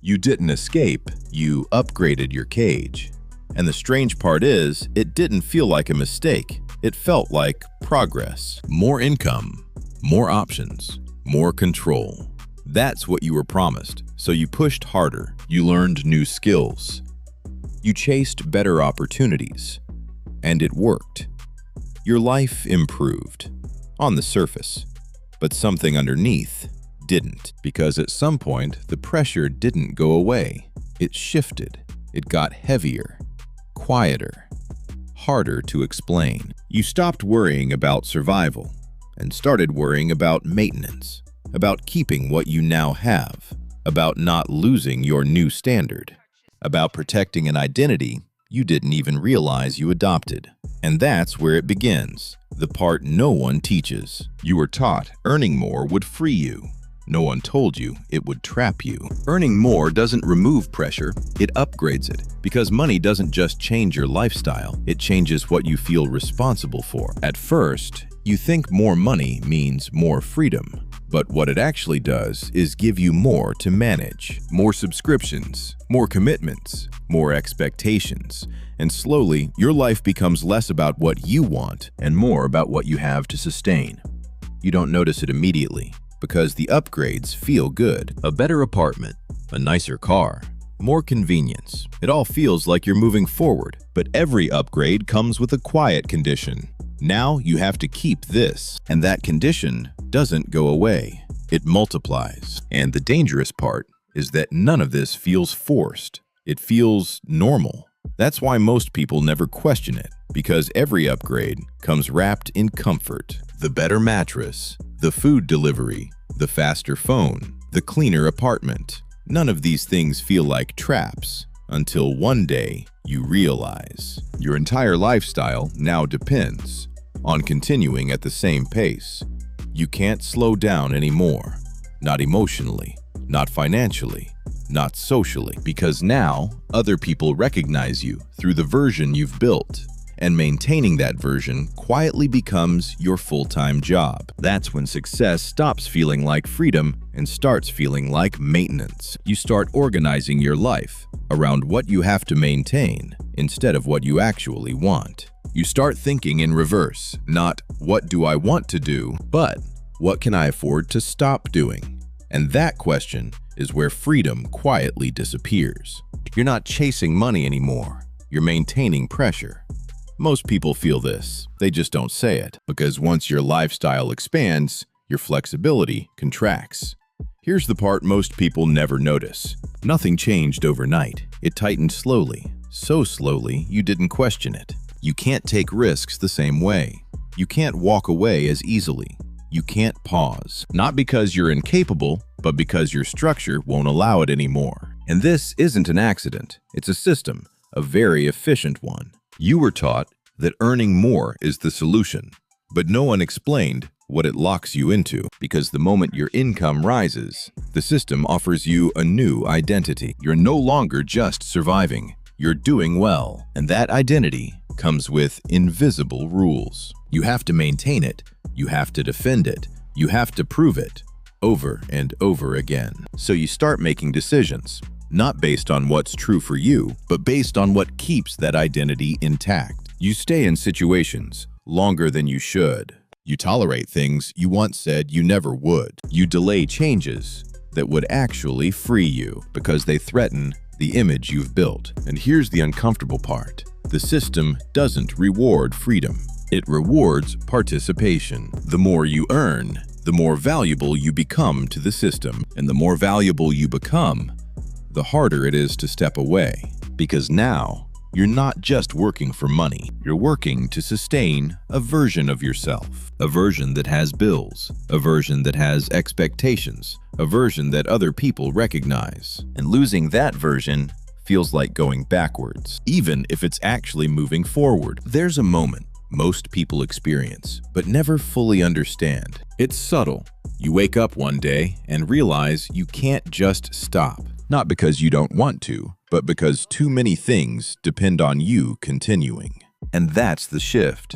You didn't escape, you upgraded your cage. And the strange part is, it didn't feel like a mistake. It felt like progress. More income, more options, more control. That's what you were promised, so you pushed harder. You learned new skills. You chased better opportunities. And it worked. Your life improved, on the surface. But something underneath didn't, because at some point, the pressure didn't go away. It shifted. It got heavier, quieter, harder to explain. You stopped worrying about survival and started worrying about maintenance, about keeping what you now have, about not losing your new standard, about protecting an identity you didn't even realize you adopted. And that's where it begins, the part no one teaches. You were taught earning more would free you. No one told you it would trap you. Earning more doesn't remove pressure, it upgrades it. Because money doesn't just change your lifestyle, it changes what you feel responsible for. At first, you think more money means more freedom. But what it actually does is give you more to manage. More subscriptions, more commitments, more expectations. And slowly, your life becomes less about what you want and more about what you have to sustain. You don't notice it immediately, because the upgrades feel good. A better apartment, a nicer car, more convenience. It all feels like you're moving forward, but every upgrade comes with a quiet condition. Now you have to keep this, and that condition doesn't go away. It multiplies. And the dangerous part is that none of this feels forced. It feels normal. That's why most people never question it, because every upgrade comes wrapped in comfort. The better mattress, the food delivery, the faster phone, the cleaner apartment. None of these things feel like traps until one day you realize your entire lifestyle now depends on continuing at the same pace. You can't slow down anymore, not emotionally, not financially, not socially, because now other people recognize you through the version you've built. And maintaining that version quietly becomes your full-time job. That's when success stops feeling like freedom and starts feeling like maintenance. You start organizing your life around what you have to maintain instead of what you actually want. You start thinking in reverse, not what do I want to do, but what can I afford to stop doing? And that question is where freedom quietly disappears. You're not chasing money anymore. You're maintaining pressure. Most people feel this, they just don't say it, because once your lifestyle expands, your flexibility contracts. Here's the part most people never notice. Nothing changed overnight. It tightened slowly, so slowly you didn't question it. You can't take risks the same way. You can't walk away as easily. You can't pause, not because you're incapable, but because your structure won't allow it anymore. And this isn't an accident, it's a system, a very efficient one. You were taught that earning more is the solution, but no one explained what it locks you into, because the moment your income rises, the system offers you a new identity. You're no longer just surviving, you're doing well, and that identity comes with invisible rules. You have to maintain it, you have to defend it, you have to prove it, over and over again. So you start making decisions, not based on what's true for you, but based on what keeps that identity intact. You stay in situations longer than you should. You tolerate things you once said you never would. You delay changes that would actually free you because they threaten the image you've built. And here's the uncomfortable part. The system doesn't reward freedom. It rewards participation. The more you earn, the more valuable you become to the system. And the more valuable you become, the harder it is to step away, because now you're not just working for money, you're working to sustain a version of yourself, a version that has bills, a version that has expectations, a version that other people recognize. And losing that version feels like going backwards, even if it's actually moving forward. There's a moment most people experience, but never fully understand. It's subtle. You wake up one day and realize you can't just stop. Not because you don't want to, but because too many things depend on you continuing. And that's the shift.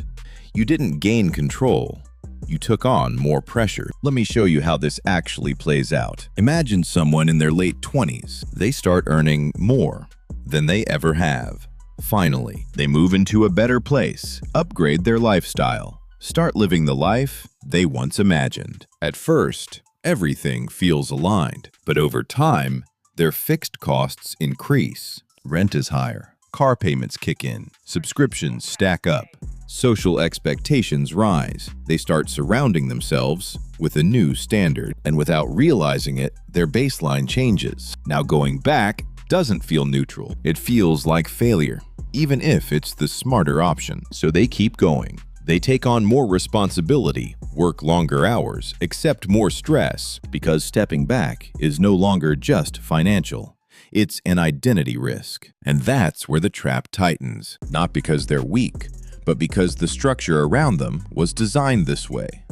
You didn't gain control. you took on more pressure. Let me show you how this actually plays out. Imagine someone in their late 20s. They start earning more than they ever have. Finally, they move into a better place, upgrade their lifestyle, start living the life they once imagined. At first, everything feels aligned, but over time, their fixed costs increase. Rent is higher, car payments kick in, subscriptions stack up, social expectations rise. They start surrounding themselves with a new standard, and without realizing it, their baseline changes. Now going back doesn't feel neutral. It feels like failure, even if it's the smarter option. So they keep going. They take on more responsibility, work longer hours, accept more stress, because stepping back is no longer just financial. It's an identity risk. And that's where the trap tightens, not because they're weak, but because the structure around them was designed this way.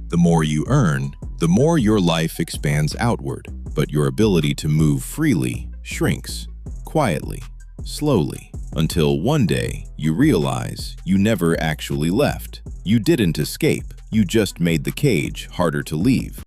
The more you earn, the more your life expands outward, but your ability to move freely shrinks, quietly, slowly, until one day you realize you never actually left. You didn't escape, you just made the cage harder to leave.